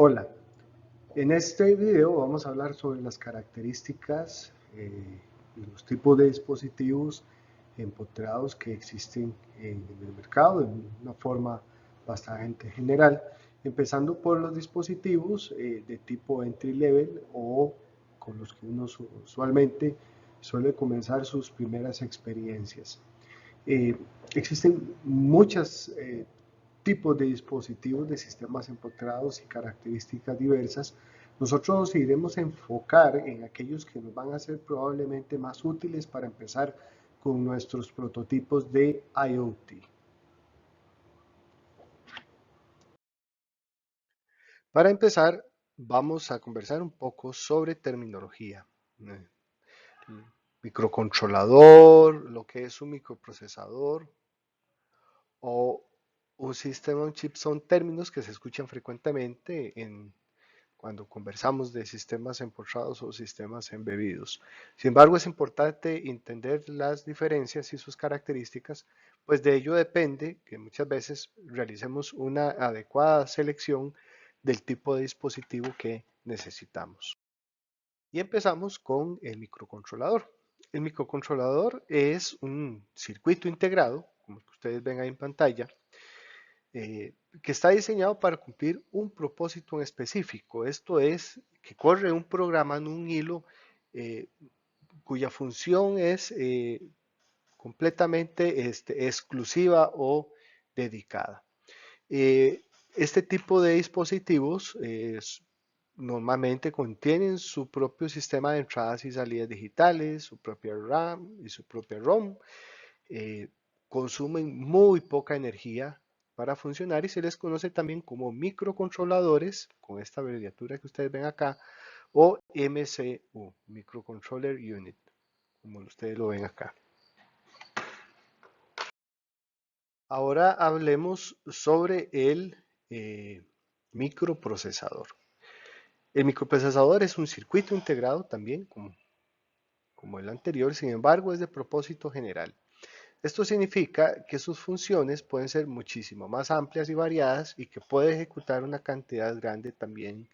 Hola, en este video vamos a hablar sobre las características y los tipos de dispositivos empotrados que existen en el mercado de una forma bastante general, empezando por los dispositivos de tipo entry level o con los que uno usualmente suele comenzar sus primeras experiencias. Eh, Existen muchos tipos de dispositivos de sistemas empotrados y características diversas. Nosotros nos iremos a enfocar en aquellos que nos van a ser probablemente más útiles para empezar con nuestros prototipos de IoT. Para empezar, vamos a conversar un poco sobre terminología. Eh, Microcontrolador, lo que es un microprocesador, o un sistema on chip son términos que se escuchan frecuentemente cuando conversamos de sistemas empotrados o sistemas embebidos. Sin embargo, es importante entender las diferencias y sus características, pues de ello depende que muchas veces realicemos una adecuada selección del tipo de dispositivo que necesitamos. Y empezamos con el microcontrolador. El microcontrolador es un circuito integrado, como el que ustedes ven ahí en pantalla, que está diseñado para cumplir un propósito en específico. Esto es que corre un programa en un hilo eh, cuya función es completamente exclusiva o dedicada. Eh, este tipo de dispositivos normalmente contienen su propio sistema de entradas y salidas digitales, su propia RAM y su propia ROM. eh, Consumen muy poca energía para funcionar y se les conoce también como microcontroladores, con esta abreviatura que ustedes ven acá, o MCU, Microcontroller Unit, como ustedes lo ven acá. Ahora hablemos sobre el microprocesador. El microprocesador es un circuito integrado también, como el anterior, sin embargo es de propósito general. Esto significa que sus funciones pueden ser muchísimo más amplias y variadas y que puede ejecutar una cantidad grande también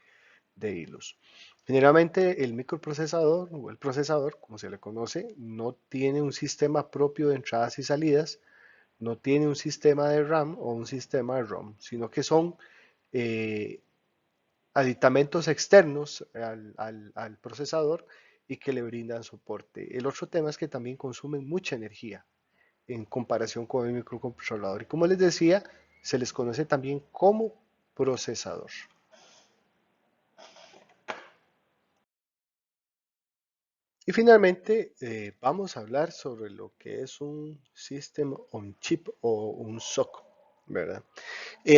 de hilos. Generalmente el microprocesador o el procesador, como se le conoce, no tiene un sistema propio de entradas y salidas, no tiene un sistema de RAM o un sistema de ROM, sino que son eh, aditamentos externos al procesador y que le brindan soporte. El otro tema es que también consumen mucha energía en comparación con el microcontrolador. Y como les decía, se les conoce también como procesador. Y finalmente vamos a hablar sobre lo que es un System on Chip o un SoC, ¿verdad?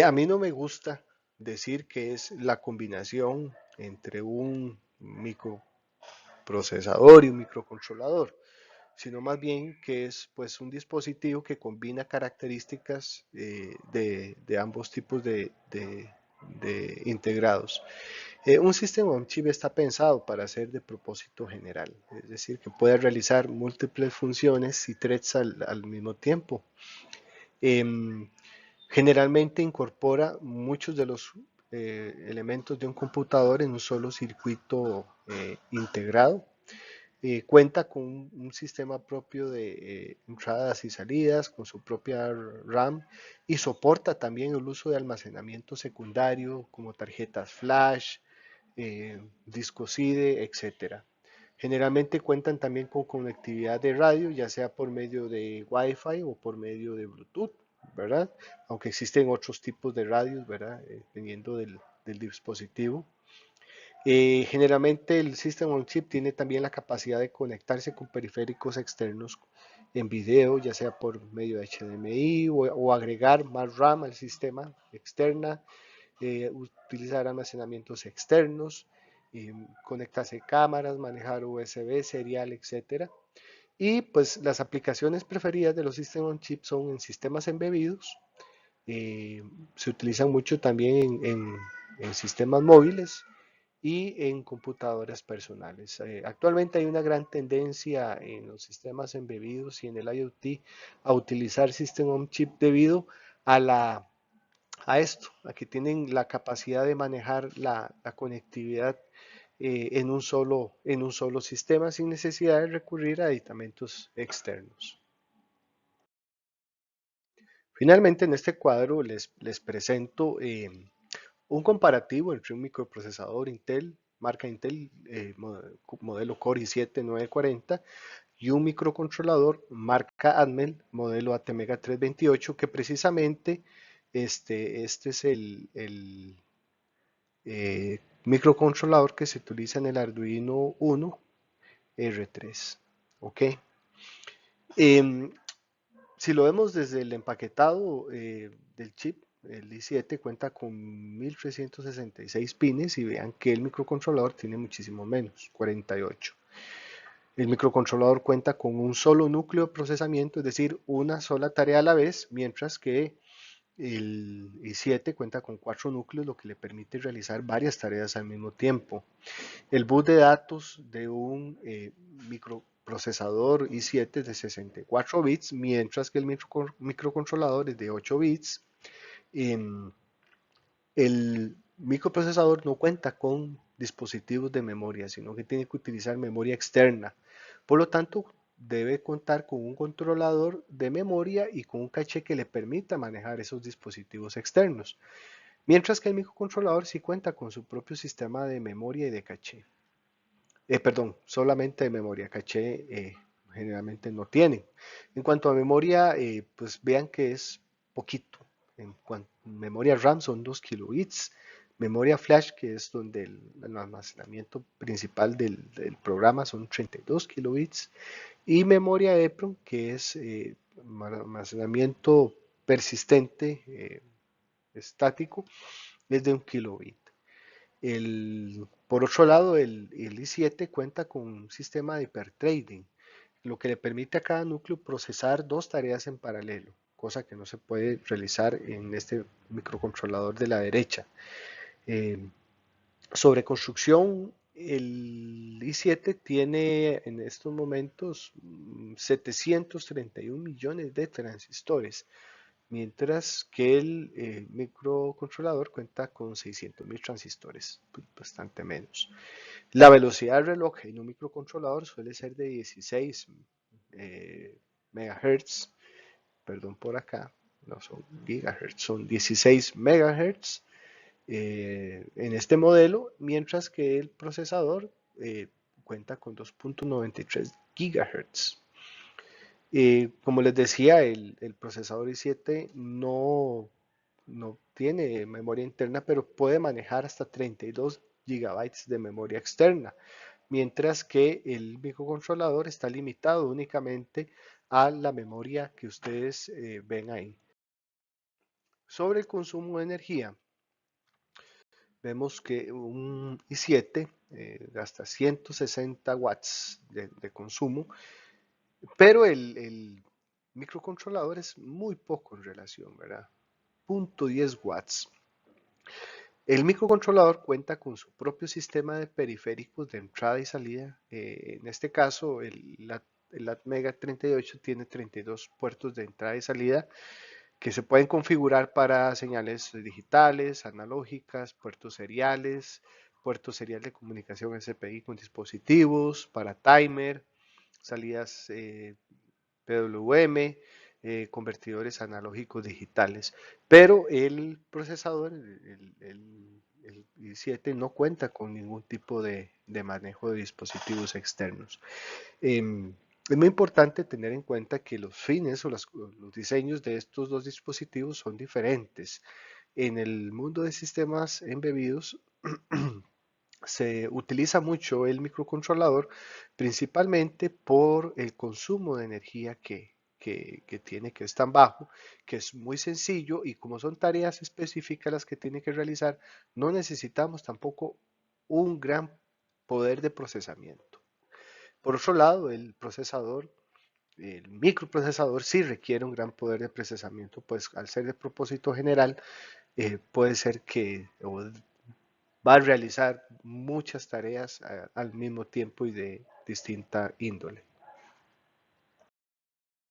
A mí no me gusta decir que es la combinación entre un microprocesador y un microcontrolador, sino más bien que es pues un dispositivo que combina características de ambos tipos de integrados. Un sistema on chip está pensado para ser de propósito general, es decir, que puede realizar múltiples funciones y threads al mismo tiempo. Em, Generalmente incorpora muchos de los elementos de un computador en un solo circuito integrado. Cuenta con un sistema propio de entradas y salidas, con su propia RAM y soporta también el uso de almacenamiento secundario como tarjetas flash, discos SIDE, etcétera. Generalmente cuentan también con conectividad de radio, ya sea por medio de Wi-Fi o por medio de Bluetooth, ¿verdad? Aunque existen otros tipos de radios, ¿verdad? Dependiendo del dispositivo. Generalmente el System on Chip tiene también la capacidad de conectarse con periféricos externos en video, ya sea por medio de HDMI o agregar más RAM al sistema externa, utilizar almacenamientos externos, conectarse cámaras, manejar USB, serial, etcétera. Y pues las aplicaciones preferidas de los System on Chip son en sistemas embebidos, eh, se utilizan mucho también en sistemas móviles y en computadoras personales. Actualmente hay una gran tendencia en los sistemas embebidos y en el IoT a utilizar System on Chip debido a la a esto. Aquí tienen la capacidad de manejar la conectividad en un solo sistema sin necesidad de recurrir a aditamentos externos. Finalmente, en este cuadro les presento un comparativo entre un microprocesador Intel, marca Intel, modelo Core i7-940, y un microcontrolador marca Atmel, modelo ATmega 328, que precisamente este es el microcontrolador que se utiliza en el Arduino Uno R3. ¿Ok? Em, si lo vemos desde el empaquetado del chip, el i7 cuenta con 1366 pines y vean que el microcontrolador tiene muchísimo menos, 48. El microcontrolador cuenta con un solo núcleo de procesamiento, es decir, una sola tarea a la vez, mientras que el i7 cuenta con 4 núcleos, lo que le permite realizar varias tareas al mismo tiempo. El bus de datos de un microprocesador i7 es de 64 bits, mientras que el microcontrolador es de 8 bits. El microprocesador no cuenta con dispositivos de memoria, sino que tiene que utilizar memoria externa. Por lo tanto, debe contar con un controlador de memoria y con un caché que le permita manejar esos dispositivos externos. Mientras que el microcontrolador sí cuenta con su propio sistema de memoria y de caché. Perdón, solamente de memoria, caché generalmente no tienen. En cuanto a memoria, pues vean que es poquito. En cuanto a memoria RAM son 2 kilobits, memoria flash, que es donde el almacenamiento principal del programa, son 32 kilobits, y memoria EEPROM, que es almacenamiento persistente estático, es de 1 kilobit. Por otro lado, el i7 cuenta con un sistema de hiperthreading, lo que le permite a cada núcleo procesar dos tareas en paralelo, cosa que no se puede realizar en este microcontrolador de la derecha. Eh, Sobre construcción, el i7 tiene en estos momentos 731 millones de transistores, mientras que el microcontrolador cuenta con 600.000 transistores, bastante menos. La velocidad del reloj en un microcontrolador suele ser de 16 megahertz, perdón por acá, no son gigahertz, son 16 megahertz en este modelo, mientras que el procesador cuenta con 2.93 gigahertz. Como les decía, el procesador i7 no tiene memoria interna, pero puede manejar hasta 32 gigabytes de memoria externa, mientras que el microcontrolador está limitado únicamente a la memoria que ustedes ven ahí. Sobre el consumo de energía, vemos que un i7 gasta 160 watts de consumo, pero el microcontrolador es muy poco en relación, ¿verdad? 0.10 watts. El microcontrolador cuenta con su propio sistema de periféricos de entrada y salida. En este caso, el Atmega 38 tiene 32 puertos de entrada y salida que se pueden configurar para señales digitales, analógicas, puertos serial de comunicación SPI con dispositivos, para timer, salidas PWM, convertidores analógicos digitales. Pero el procesador, el i7, no cuenta con ningún tipo de manejo de dispositivos externos. Es muy importante tener en cuenta que los fines o los diseños de estos dos dispositivos son diferentes. En el mundo de sistemas embebidos se utiliza mucho el microcontrolador principalmente por el consumo de energía que tiene, que es tan bajo, que es muy sencillo y como son tareas específicas las que tiene que realizar, no necesitamos tampoco un gran poder de procesamiento. Por otro lado, el microprocesador sí requiere un gran poder de procesamiento, pues al ser de propósito general, puede ser que va a realizar muchas tareas al mismo tiempo y de distinta índole.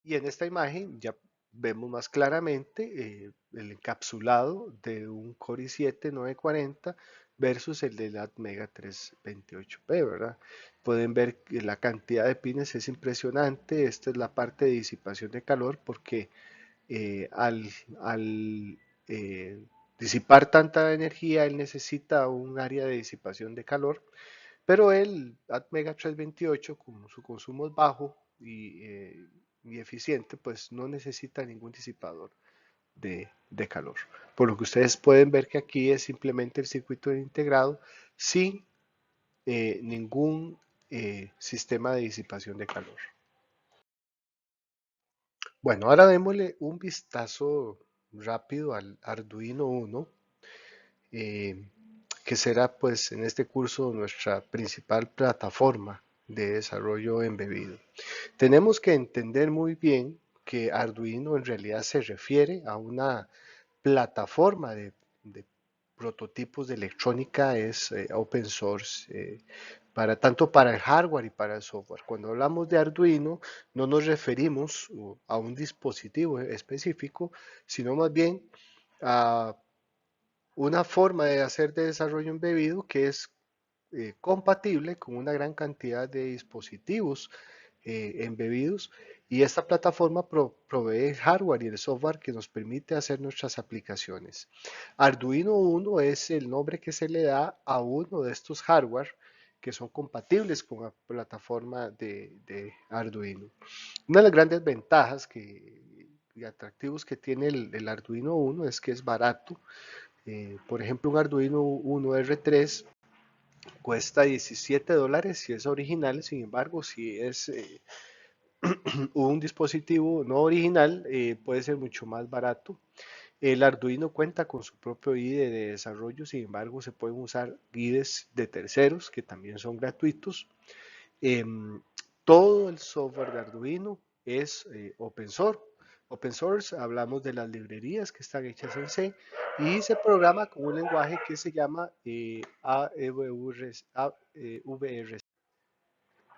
Y en esta imagen ya vemos más claramente el encapsulado de un Core i7 940 versus el del Atmega 328P, ¿verdad? Pueden ver que la cantidad de pines es impresionante. Esta es la parte de disipación de calor porque al eh, disipar tanta energía, él necesita un área de disipación de calor, pero el Atmega 328, como su consumo es bajo y eficiente, pues no necesita ningún disipador de calor. Por lo que ustedes pueden ver que aquí es simplemente el circuito integrado sin ningún sistema de disipación de calor. Bueno, ahora démosle un vistazo rápido al Arduino Uno, eh, que será pues en este curso nuestra principal plataforma de desarrollo embebido. Tenemos que entender muy bien que Arduino en realidad se refiere a una plataforma de prototipos de electrónica, es open source, tanto para el hardware y para el software. Cuando hablamos de Arduino, no nos referimos a un dispositivo específico, sino más bien a una forma de hacer de desarrollo embebido que es compatible con una gran cantidad de dispositivos embebidos, y esta plataforma provee el hardware y el software que nos permite hacer nuestras aplicaciones. Arduino Uno es el nombre que se le da a uno de estos hardware que son compatibles con la plataforma de Arduino. Una de las grandes ventajas y atractivos que tiene el Arduino Uno es que es barato. Por ejemplo, un Arduino Uno R3 cuesta $17 si es original. Sin embargo, si es un dispositivo no original, puede ser mucho más barato. El Arduino cuenta con su propio IDE de desarrollo. Sin embargo, se pueden usar IDEs de terceros que también son gratuitos. Em, Todo el software de Arduino es open source. Open source, hablamos de las librerías que están hechas en C y se programa con un lenguaje que se llama AVRC.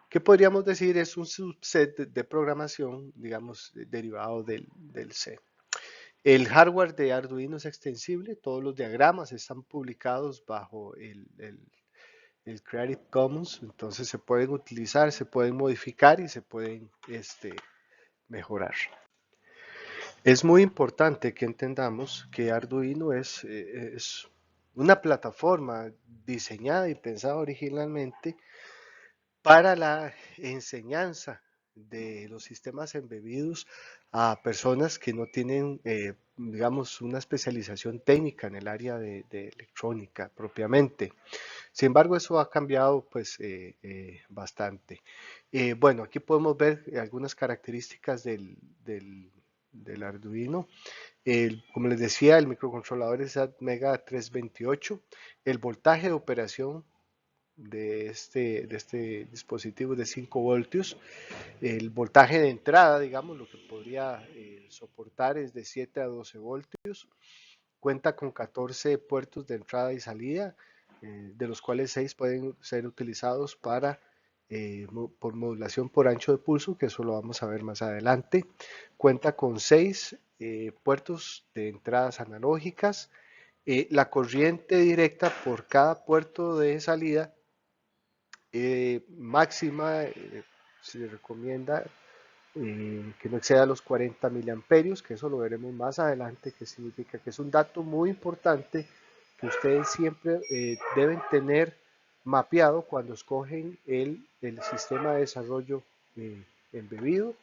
¿Qué podríamos decir? Es un subset de programación, digamos, derivado del C. El hardware de Arduino es extensible, todos los diagramas están publicados bajo el Creative Commons, entonces se pueden utilizar, se pueden modificar y se pueden mejorar. Es muy importante que entendamos que Arduino es una plataforma diseñada y pensada originalmente para la enseñanza de los sistemas embebidos a personas que no tienen, digamos, una especialización técnica en el área de electrónica propiamente. Sin embargo, eso ha cambiado pues bastante. Bueno, aquí podemos ver algunas características del Arduino. Como les decía, el microcontrolador es Atmega 328. El voltaje de operación de este dispositivo es de 5 voltios. El voltaje de entrada, digamos, lo que podría soportar es de 7 a 12 voltios. Cuenta con 14 puertos de entrada y salida, de los cuales 6 pueden ser utilizados por modulación por ancho de pulso, que eso lo vamos a ver más adelante. Cuenta con 6 puertos de entradas analógicas. La corriente directa por cada puerto de salida máxima se recomienda que no exceda los 40 miliamperios, que eso lo veremos más adelante, que significa que es un dato muy importante que ustedes siempre deben tener mapeado cuando escogen el sistema de desarrollo embebido.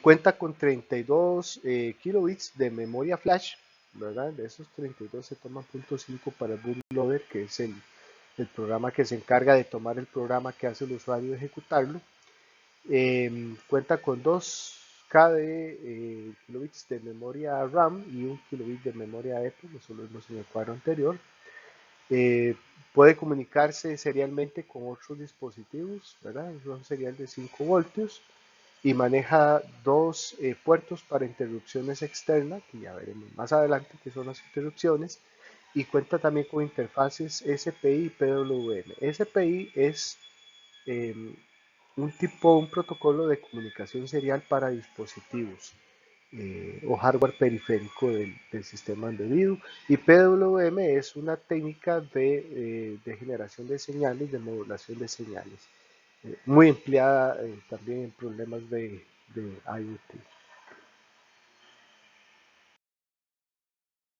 Cuenta con 32 kilobits de memoria flash, ¿verdad? De esos 32 se toman 0.5 para el bootloader, que es el programa que se encarga de tomar el programa que hace el usuario y ejecutarlo. Cuenta con 2K de kilobits de memoria RAM y 1 kilobit de memoria EPROM, eso lo vimos en el cuadro anterior. Puede comunicarse serialmente con otros dispositivos, ¿verdad? Es un serial de 5 voltios y maneja dos puertos para interrupciones externas, que ya veremos más adelante qué son las interrupciones, y cuenta también con interfaces SPI y PWM. SPI es eh, un protocolo de comunicación serial para dispositivos. o hardware periférico del sistema embebido. Y PWM es una técnica de generación de señales, de modulación de señales, muy empleada también en problemas de IoT.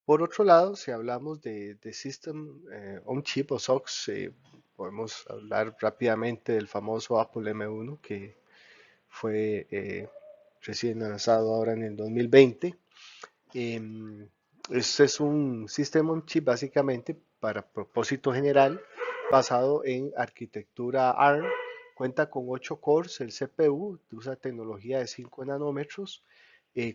Por otro lado, si hablamos de System on Chip o SoCs, podemos hablar rápidamente del famoso Apple M1 que fue recién lanzado ahora en el 2020. Em, este es un sistema on chip básicamente para propósito general basado en arquitectura ARM. Cuenta con 8 cores, el CPU usa tecnología de 5 nanómetros.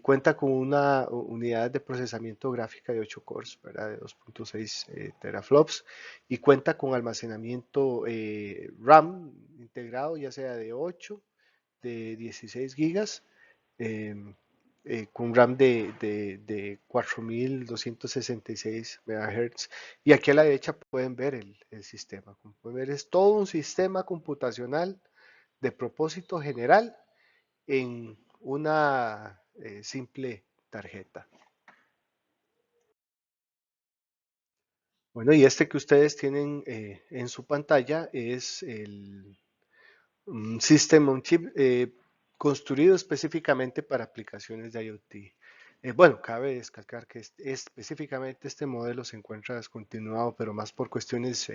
Cuenta con una unidad de procesamiento gráfica de 8 cores, ¿verdad? De 2.6 teraflops, y cuenta con almacenamiento RAM integrado, ya sea de 8, de 16 gigas, em, con RAM de 4266 MHz. Y aquí a la derecha pueden ver el sistema. Como pueden ver, es todo un sistema computacional de propósito general en una simple tarjeta. Bueno, y este que ustedes tienen en su pantalla es un System on Chip construido específicamente para aplicaciones de IoT. Bueno, cabe destacar que específicamente este modelo se encuentra descontinuado, pero más por cuestiones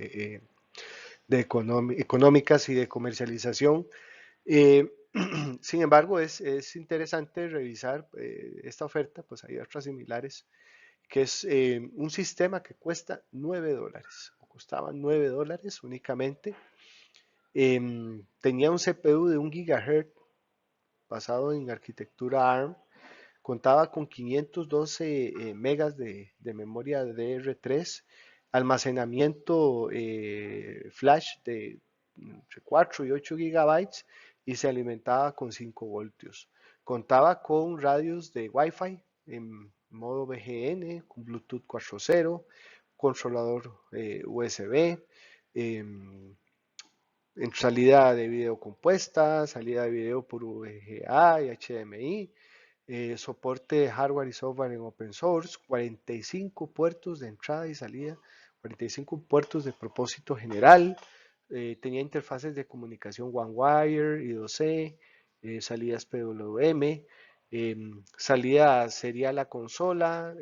económicas y de comercialización. Eh, Sin embargo, es interesante revisar esta oferta, pues hay otras similares, que es un sistema que cuesta $9, o costaba $9 únicamente. Tenía un CPU de 1 GHz basado en arquitectura ARM, contaba con 512 megas de memoria DR3, almacenamiento flash de entre 4 y 8 gigabytes, y se alimentaba con 5 voltios. Contaba con radios de Wi-Fi en modo BGN, con Bluetooth 4.0, controlador USB, en salida de video compuesta, salida de video por VGA y HDMI, soporte de hardware y software en open source, 45 puertos de entrada y salida, 45 puertos de propósito general, tenía interfaces de comunicación OneWire y 2C, salidas PWM, salida serial a consola,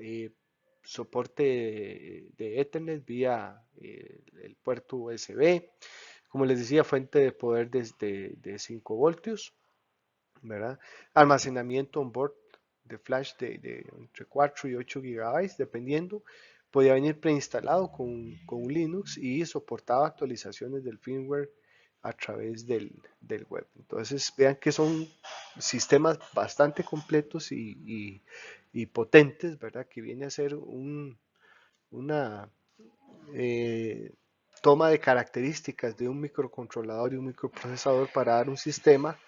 soporte de Ethernet vía el puerto USB, como les decía, fuente de poder desde de 5 voltios, ¿verdad? Almacenamiento on board de flash de entre 4 y 8 gigabytes, dependiendo. Podía venir preinstalado con Linux y soportaba actualizaciones del firmware a través del web. Entonces, vean que son sistemas bastante completos y potentes, ¿verdad? Que viene a ser una eh, toma de características de un microcontrolador y un microprocesador para dar un sistema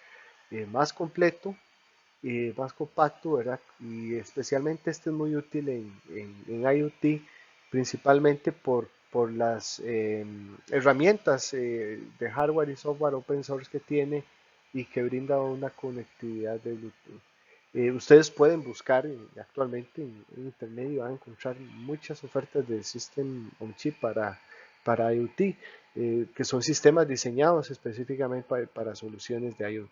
más completo, más compacto, ¿verdad? Y especialmente este es muy útil en IoT, principalmente por las herramientas de hardware y software open source que tiene y que brinda una conectividad de Bluetooth. Ustedes pueden buscar actualmente en internet y van a encontrar muchas ofertas de System on Chip para IoT, que son sistemas diseñados específicamente para soluciones de IoT.